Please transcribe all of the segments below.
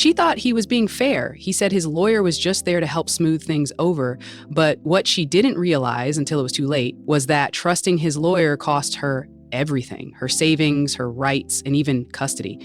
She thought he was being fair. He said his lawyer was just there to help smooth things over. But what she didn't realize until it was too late was that trusting his lawyer cost her everything: her savings, her rights, and even custody.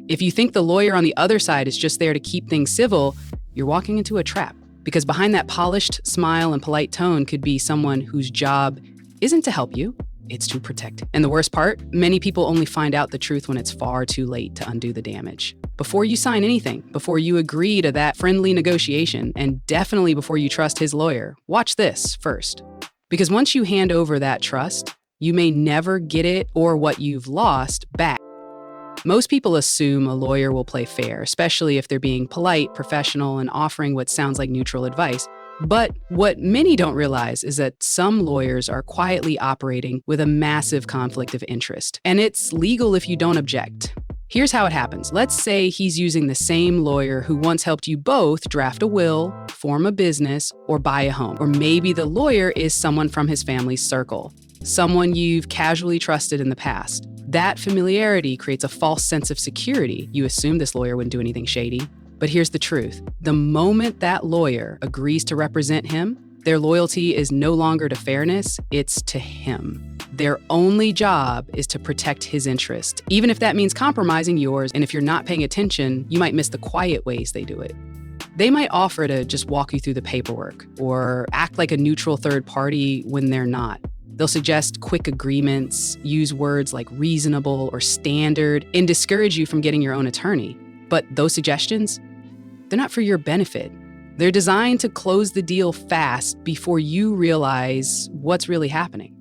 If you think the lawyer on the other side is just there to keep things civil, you're walking into a trap. Because behind that polished smile and polite tone could be someone whose job isn't to help you, it's to protect. And the worst part, many people only find out the truth when it's far too late to undo the damage. Before you sign anything, before you agree to that friendly negotiation, and definitely before you trust his lawyer, watch this first. Because once you hand over that trust, you may never get it or what you've lost back. Most people assume a lawyer will play fair, especially if they're being polite, professional, and offering what sounds like neutral advice. But what many don't realize is that some lawyers are quietly operating with a massive conflict of interest, and it's legal if you don't object. Here's how it happens. Let's say he's using the same lawyer who once helped you both draft a will, form a business, or buy a home. Or maybe the lawyer is someone from his family's circle, someone you've casually trusted in the past. That familiarity creates a false sense of security. You assume this lawyer wouldn't do anything shady. But here's the truth. The moment that lawyer agrees to represent him, their loyalty is no longer to fairness, it's to him. Their only job is to protect his interest, even if that means compromising yours. And if you're not paying attention, you might miss the quiet ways they do it. They might offer to just walk you through the paperwork or act like a neutral third party when they're not. They'll suggest quick agreements, use words like reasonable or standard, and discourage you from getting your own attorney. But those suggestions, they're not for your benefit. They're designed to close the deal fast before you realize what's really happening.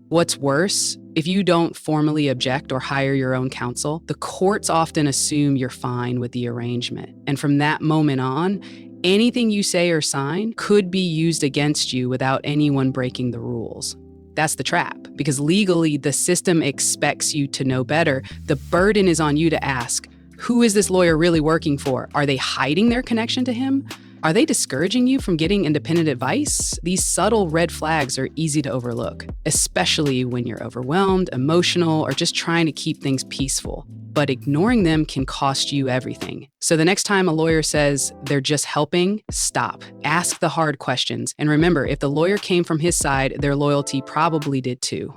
What's worse, if you don't formally object or hire your own counsel, the courts often assume you're fine with the arrangement. And from that moment on, anything you say or sign could be used against you without anyone breaking the rules. That's the trap, because legally the system expects you to know better. The burden is on you to ask, who is this lawyer really working for? Are they hiding their connection to him? Are they discouraging you from getting independent advice? These subtle red flags are easy to overlook, especially when you're overwhelmed, emotional, or just trying to keep things peaceful. But ignoring them can cost you everything. So the next time a lawyer says they're just helping, stop. Ask the hard questions. And remember, if the lawyer came from his side, their loyalty probably did too.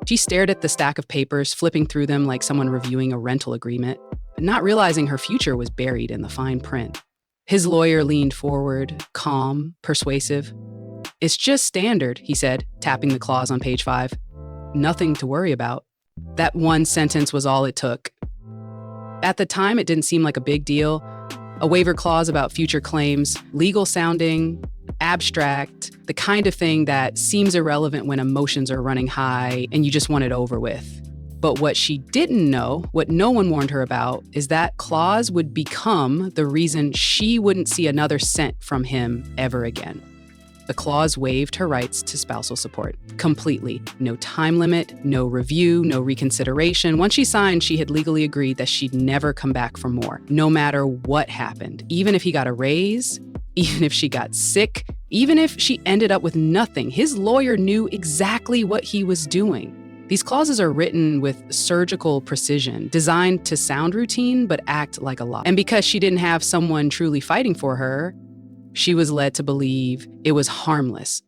She stared at the stack of papers, flipping through them like someone reviewing a rental agreement, not realizing her future was buried in the fine print. His lawyer leaned forward, calm, persuasive. "It's just standard," he said, tapping the clause on page 5. "Nothing to worry about." That one sentence was all it took. At the time, it didn't seem like a big deal. A waiver clause about future claims, legal sounding, abstract, the kind of thing that seems irrelevant when emotions are running high and you just want it over with. But what she didn't know, what no one warned her about, is that clause would become the reason she wouldn't see another cent from him ever again. The clause waived her rights to spousal support completely. No time limit, no review, no reconsideration. Once she signed, she had legally agreed that she'd never come back for more, no matter what happened. Even if he got a raise, even if she got sick, even if she ended up with nothing, his lawyer knew exactly what he was doing. These clauses are written with surgical precision, designed to sound routine but act like a law. And because she didn't have someone truly fighting for her, she was led to believe it was harmless.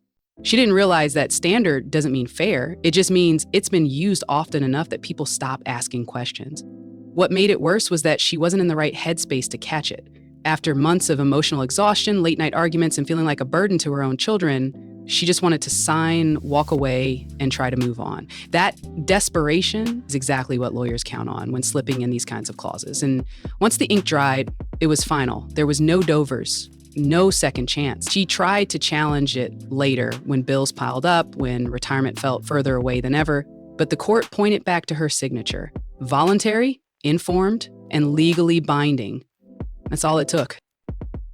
She didn't realize that standard doesn't mean fair. It just means it's been used often enough that people stop asking questions. What made it worse was that she wasn't in the right headspace to catch it. After months of emotional exhaustion, late-night arguments, and feeling like a burden to her own children, she just wanted to sign, walk away, and try to move on. That desperation is exactly what lawyers count on when slipping in these kinds of clauses. And once the ink dried, it was final. There was no do-overs, no second chance. She tried to challenge it later when bills piled up, when retirement felt further away than ever, but the court pointed back to her signature: voluntary, informed, and legally binding. That's all it took.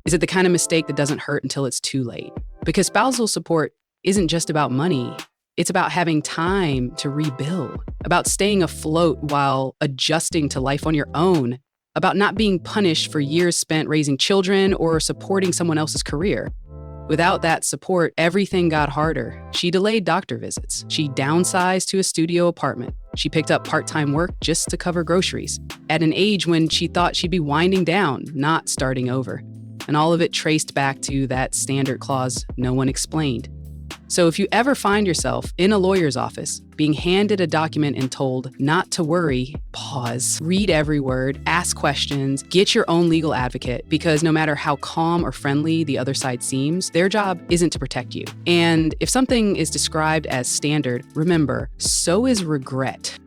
Is it the kind of mistake that doesn't hurt until it's too late? Because spousal support isn't just about money. It's about having time to rebuild, about staying afloat while adjusting to life on your own, about not being punished for years spent raising children or supporting someone else's career. Without that support, everything got harder. She delayed doctor visits. She downsized to a studio apartment. She picked up part-time work just to cover groceries at an age when she thought she'd be winding down, not starting over. And all of it traced back to that standard clause no one explained. So if you ever find yourself in a lawyer's office being handed a document and told not to worry, pause, read every word, ask questions, get your own legal advocate, because no matter how calm or friendly the other side seems, their job isn't to protect you. And if something is described as standard, remember, so is regret.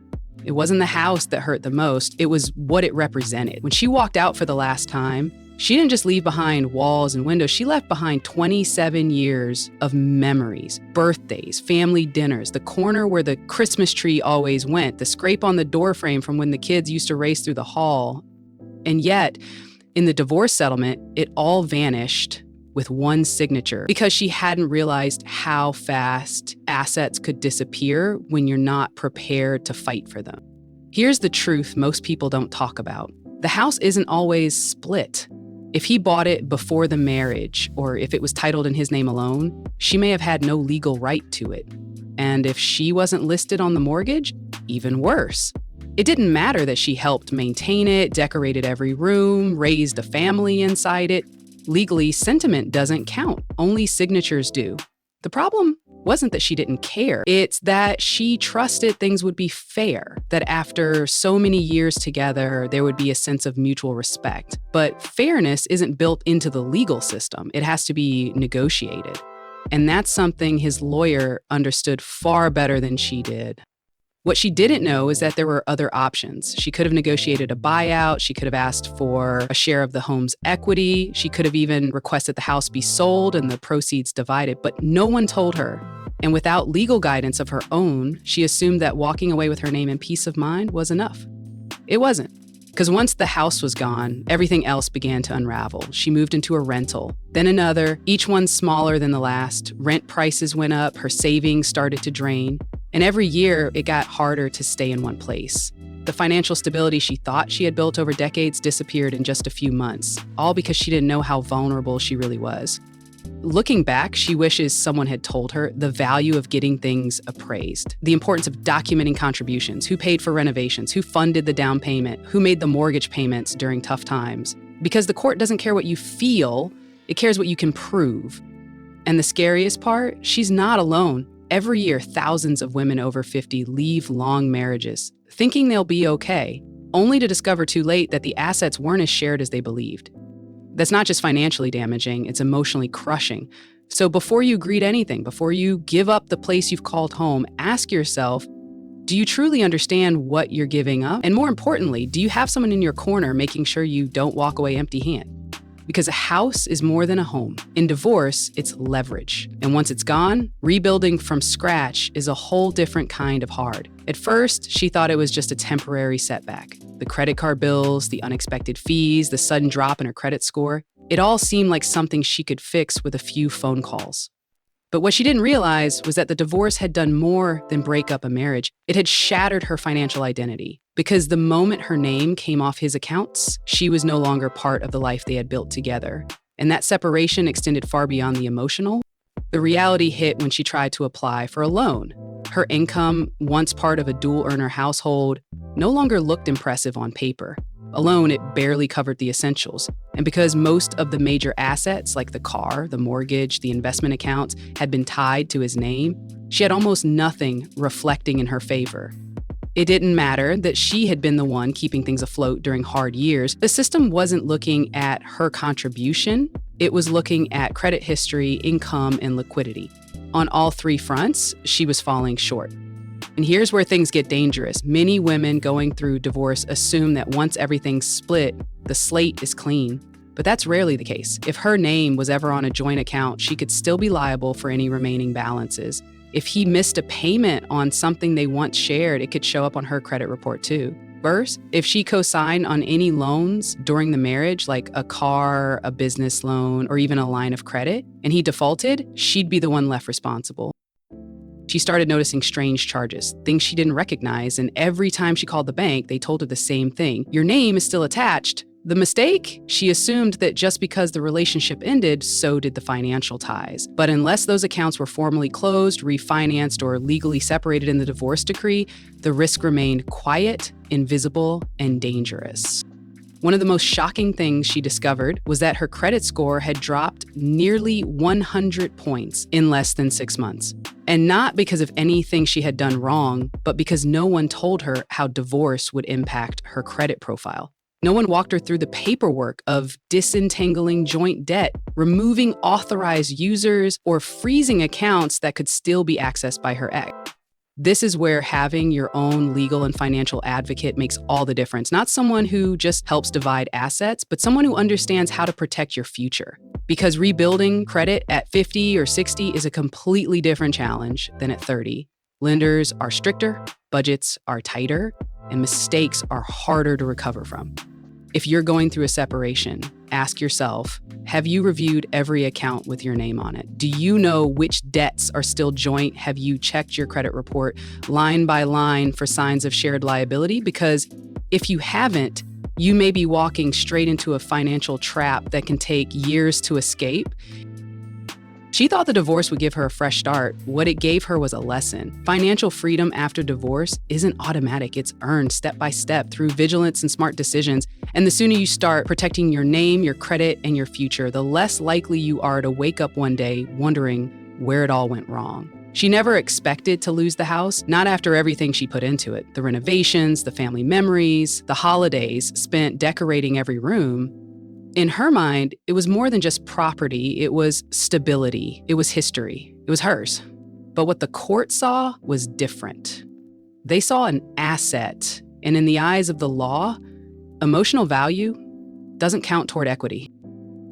It wasn't the house that hurt the most, it was what it represented. When she walked out for the last time, she didn't just leave behind walls and windows, she left behind 27 years of memories, birthdays, family dinners, the corner where the Christmas tree always went, the scrape on the doorframe from when the kids used to race through the hall. And yet, in the divorce settlement, it all vanished with one signature because she hadn't realized how fast assets could disappear when you're not prepared to fight for them. Here's the truth most people don't talk about. The house isn't always split. If he bought it before the marriage, or if it was titled in his name alone, she may have had no legal right to it. And if she wasn't listed on the mortgage, even worse. It didn't matter that she helped maintain it, decorated every room, raised a family inside it. Legally, sentiment doesn't count, only signatures do. The problem wasn't that she didn't care, it's that she trusted things would be fair, that after so many years together, there would be a sense of mutual respect. But fairness isn't built into the legal system, it has to be negotiated. And that's something his lawyer understood far better than she did. What she didn't know is that there were other options. She could have negotiated a buyout. She could have asked for a share of the home's equity. She could have even requested the house be sold and the proceeds divided, but no one told her. And without legal guidance of her own, she assumed that walking away with her name and peace of mind was enough. It wasn't. Because once the house was gone, everything else began to unravel. She moved into a rental, then another, each one smaller than the last. Rent prices went up, her savings started to drain. And every year, it got harder to stay in one place. The financial stability she thought she had built over decades disappeared in just a few months, all because she didn't know how vulnerable she really was. Looking back, she wishes someone had told her the value of getting things appraised, the importance of documenting contributions, who paid for renovations, who funded the down payment, who made the mortgage payments during tough times. Because the court doesn't care what you feel, it cares what you can prove. And the scariest part, she's not alone. Every year, thousands of women over 50 leave long marriages, thinking they'll be okay, only to discover too late that the assets weren't as shared as they believed. That's not just financially damaging, it's emotionally crushing. So before you greet anything, before you give up the place you've called home, ask yourself, do you truly understand what you're giving up? And more importantly, do you have someone in your corner making sure you don't walk away empty-handed? Because a house is more than a home. In divorce, it's leverage. And once it's gone, rebuilding from scratch is a whole different kind of hard. At first, she thought it was just a temporary setback. The credit card bills, the unexpected fees, the sudden drop in her credit score, it all seemed like something she could fix with a few phone calls. But what she didn't realize was that the divorce had done more than break up a marriage. It had shattered her financial identity. Because the moment her name came off his accounts, she was no longer part of the life they had built together. And that separation extended far beyond the emotional. The reality hit when she tried to apply for a loan. Her income, once part of a dual-earner household, no longer looked impressive on paper. Alone, it barely covered the essentials. And because most of the major assets, like the car, the mortgage, the investment accounts, had been tied to his name, she had almost nothing reflecting in her favor. It didn't matter that she had been the one keeping things afloat during hard years. The system wasn't looking at her contribution. It was looking at credit history, income, and liquidity. On all three fronts, she was falling short. And here's where things get dangerous. Many women going through divorce assume that once everything's split, the slate is clean. But that's rarely the case. If her name was ever on a joint account, she could still be liable for any remaining balances. If he missed a payment on something they once shared, it could show up on her credit report too. Worse, if she co-signed on any loans during the marriage, like a car, a business loan, or even a line of credit, and he defaulted, she'd be the one left responsible. She started noticing strange charges, things she didn't recognize, and every time she called the bank, they told her the same thing. Your name is still attached, The mistake? She assumed that just because the relationship ended, so did the financial ties. But unless those accounts were formally closed, refinanced, or legally separated in the divorce decree, the risk remained quiet, invisible, and dangerous. One of the most shocking things she discovered was that her credit score had dropped nearly 100 points in less than 6 months. And not because of anything she had done wrong, but because no one told her how divorce would impact her credit profile. No one walked her through the paperwork of disentangling joint debt, removing authorized users, or freezing accounts that could still be accessed by her ex. This is where having your own legal and financial advocate makes all the difference. Not someone who just helps divide assets, but someone who understands how to protect your future. Because rebuilding credit at 50 or 60 is a completely different challenge than at 30. Lenders are stricter, budgets are tighter, and mistakes are harder to recover from. If you're going through a separation, ask yourself, have you reviewed every account with your name on it? Do you know which debts are still joint? Have you checked your credit report line by line for signs of shared liability? Because if you haven't, you may be walking straight into a financial trap that can take years to escape. She thought the divorce would give her a fresh start. What it gave her was a lesson. Financial freedom after divorce isn't automatic. It's earned step by step through vigilance and smart decisions. And the sooner you start protecting your name, your credit, and your future, the less likely you are to wake up one day wondering where it all went wrong. She never expected to lose the house, not after everything she put into it. The renovations, the family memories, the holidays spent decorating every room. In her mind, it was more than just property. It was stability. It was history. It was hers. But what the court saw was different. They saw an asset, and in the eyes of the law, emotional value doesn't count toward equity.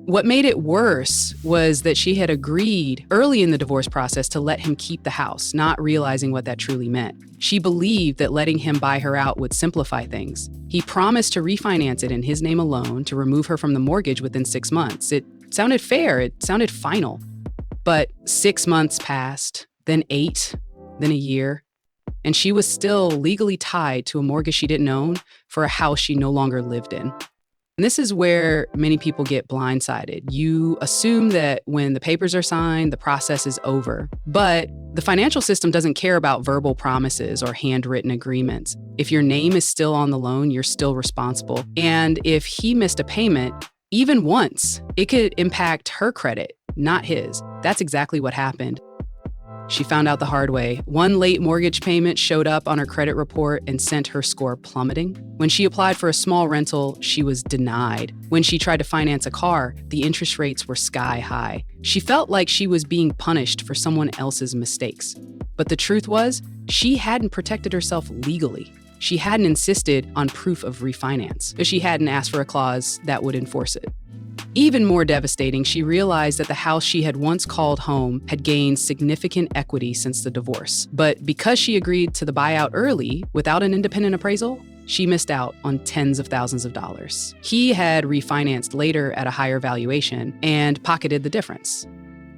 What made it worse was that she had agreed early in the divorce process to let him keep the house, not realizing what that truly meant. She believed that letting him buy her out would simplify things. He promised to refinance it in his name alone to remove her from the mortgage within 6 months. It sounded fair, it sounded final. But 6 months passed, then 8, then a year, and she was still legally tied to a mortgage she didn't own for a house she no longer lived in. And this is where many people get blindsided. You assume that when the papers are signed, the process is over. But the financial system doesn't care about verbal promises or handwritten agreements. If your name is still on the loan, you're still responsible. And if he missed a payment, even once, it could impact her credit, not his. That's exactly what happened. She found out the hard way. One late mortgage payment showed up on her credit report and sent her score plummeting. When she applied for a small rental, she was denied. When she tried to finance a car, the interest rates were sky high. She felt like she was being punished for someone else's mistakes. But the truth was, she hadn't protected herself legally. She hadn't insisted on proof of refinance. She hadn't asked for a clause that would enforce it. Even more devastating, she realized that the house she had once called home had gained significant equity since the divorce. But because she agreed to the buyout early, without an independent appraisal, she missed out on tens of thousands of dollars. He had refinanced later at a higher valuation and pocketed the difference.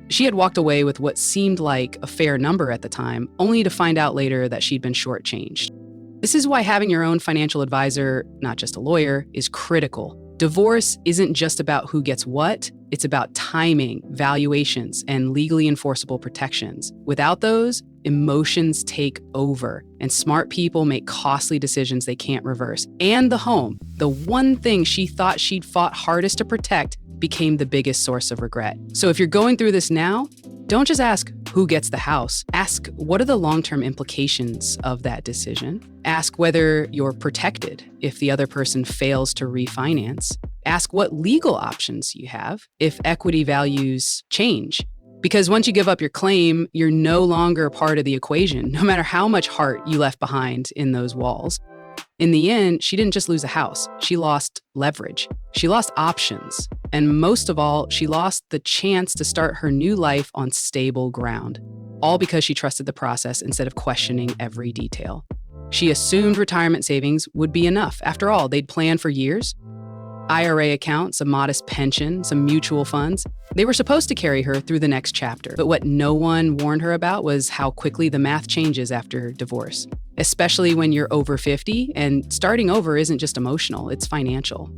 She had walked away with what seemed like a fair number at the time, only to find out later that she'd been shortchanged. This is why having your own financial advisor, not just a lawyer, is critical. Divorce isn't just about who gets what, it's about timing, valuations, and legally enforceable protections. Without those, emotions take over, and smart people make costly decisions they can't reverse. And the home, the one thing she thought she'd fought hardest to protect, became the biggest source of regret. So if you're going through this now, don't just ask who gets the house. Ask what are the long-term implications of that decision. Ask whether you're protected if the other person fails to refinance. Ask what legal options you have if equity values change. Because once you give up your claim, you're no longer part of the equation, no matter how much heart you left behind in those walls. In the end, she didn't just lose a house, she lost leverage. She lost options. And most of all, she lost the chance to start her new life on stable ground, all because she trusted the process instead of questioning every detail. She assumed retirement savings would be enough. After all, they'd planned for years. IRA accounts, a modest pension, some mutual funds. They were supposed to carry her through the next chapter. But what no one warned her about was how quickly the math changes after divorce, especially when you're over 50, and starting over isn't just emotional, it's financial.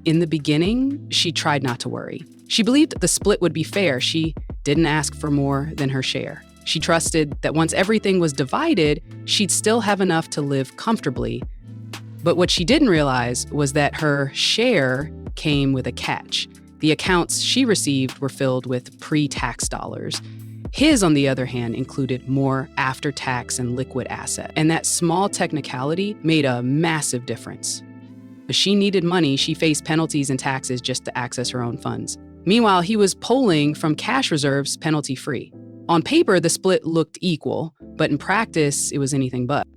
In the beginning, she tried not to worry. She believed the split would be fair. She didn't ask for more than her share. She trusted that once everything was divided, she'd still have enough to live comfortably. But what she didn't realize was that her share came with a catch. The accounts she received were filled with pre-tax dollars. His, on the other hand, included more after-tax and liquid asset. And that small technicality made a massive difference. If she needed money, she faced penalties and taxes just to access her own funds. Meanwhile, he was pulling from cash reserves penalty-free. On paper, the split looked equal, but in practice, it was anything but.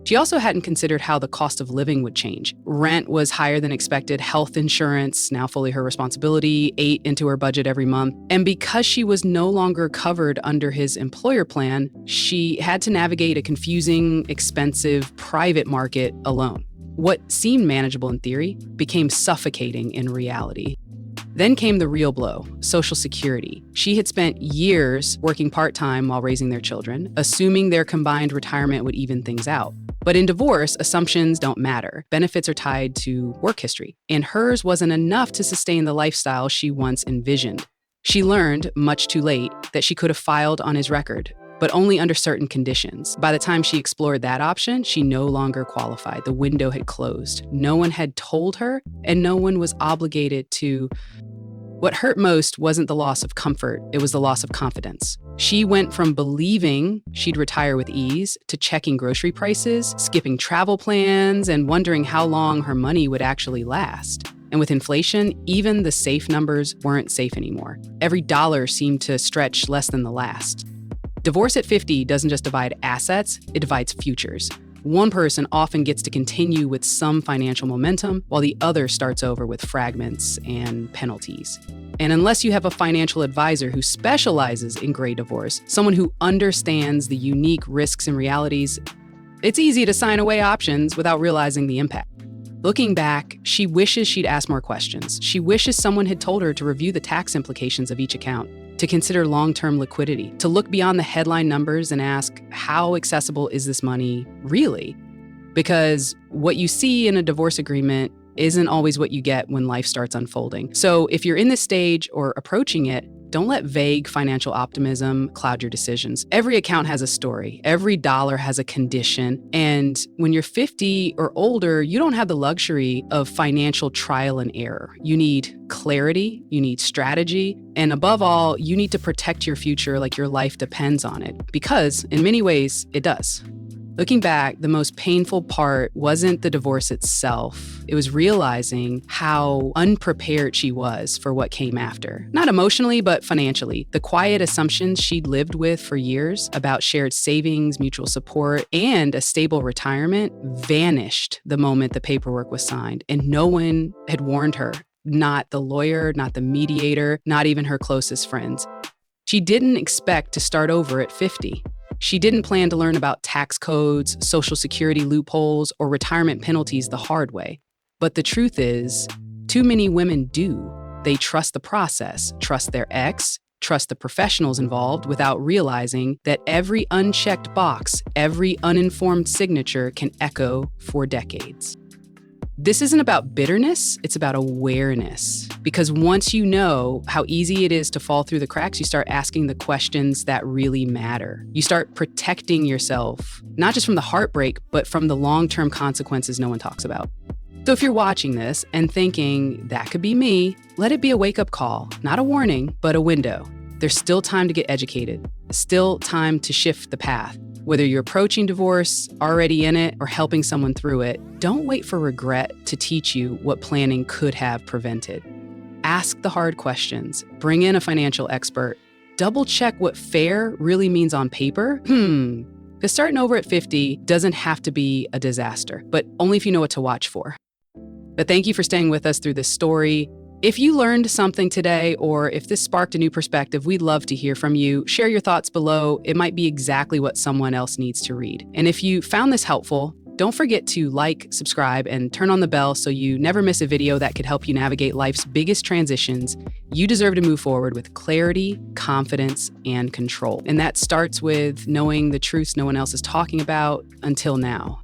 She also hadn't considered how the cost of living would change. Rent was higher than expected, health insurance, now fully her responsibility, ate into her budget every month. And because she was no longer covered under his employer plan, she had to navigate a confusing, expensive private market alone. What seemed manageable in theory became suffocating in reality. Then came the real blow, Social Security. She had spent years working part-time while raising their children, assuming their combined retirement would even things out. But in divorce, assumptions don't matter. Benefits are tied to work history, and hers wasn't enough to sustain the lifestyle she once envisioned. She learned, much too late, that she could have filed on his record, but only under certain conditions. By the time she explored that option, she no longer qualified. The window had closed. No one had told her, and no one was obligated to. What hurt most wasn't the loss of comfort, it was the loss of confidence. She went from believing she'd retire with ease to checking grocery prices, skipping travel plans, and wondering how long her money would actually last. And with inflation, even the safe numbers weren't safe anymore. Every dollar seemed to stretch less than the last. Divorce at 50 doesn't just divide assets, it divides futures. One person often gets to continue with some financial momentum, while the other starts over with fragments and penalties. And unless you have a financial advisor who specializes in gray divorce, someone who understands the unique risks and realities, it's easy to sign away options without realizing the impact. Looking back, she wishes she'd asked more questions. She wishes someone had told her to review the tax implications of each account, to consider long-term liquidity, to look beyond the headline numbers and ask, how accessible is this money really? Because what you see in a divorce agreement isn't always what you get when life starts unfolding. So if you're in this stage or approaching it, don't let vague financial optimism cloud your decisions. Every account has a story. Every dollar has a condition. And when you're 50 or older, you don't have the luxury of financial trial and error. You need clarity, you need strategy, and above all, you need to protect your future like your life depends on it. Because in many ways, it does. Looking back, the most painful part wasn't the divorce itself. It was realizing how unprepared she was for what came after. Not emotionally, but financially. The quiet assumptions she'd lived with for years about shared savings, mutual support, and a stable retirement vanished the moment the paperwork was signed. And no one had warned her. Not the lawyer, not the mediator, not even her closest friends. She didn't expect to start over at 50. She didn't plan to learn about tax codes, Social Security loopholes, or retirement penalties the hard way. But the truth is, too many women do. They trust the process, trust their ex, trust the professionals involved without realizing that every unchecked box, every uninformed signature can echo for decades. This isn't about bitterness, it's about awareness. Because once you know how easy it is to fall through the cracks, you start asking the questions that really matter. You start protecting yourself, not just from the heartbreak, but from the long-term consequences no one talks about. So if you're watching this and thinking, that could be me, let it be a wake-up call, not a warning, but a window. There's still time to get educated, still time to shift the path. Whether you're approaching divorce, already in it, or helping someone through it, don't wait for regret to teach you what planning could have prevented. Ask the hard questions, bring in a financial expert, double check what fair really means on paper. Because starting over at 50 doesn't have to be a disaster, but only if you know what to watch for. But thank you for staying with us through this story. If you learned something today, or if this sparked a new perspective, we'd love to hear from you. Share your thoughts below. It might be exactly what someone else needs to read. And if you found this helpful, don't forget to like, subscribe, and turn on the bell so you never miss a video that could help you navigate life's biggest transitions. You deserve to move forward with clarity, confidence, and control. And that starts with knowing the truths no one else is talking about until now.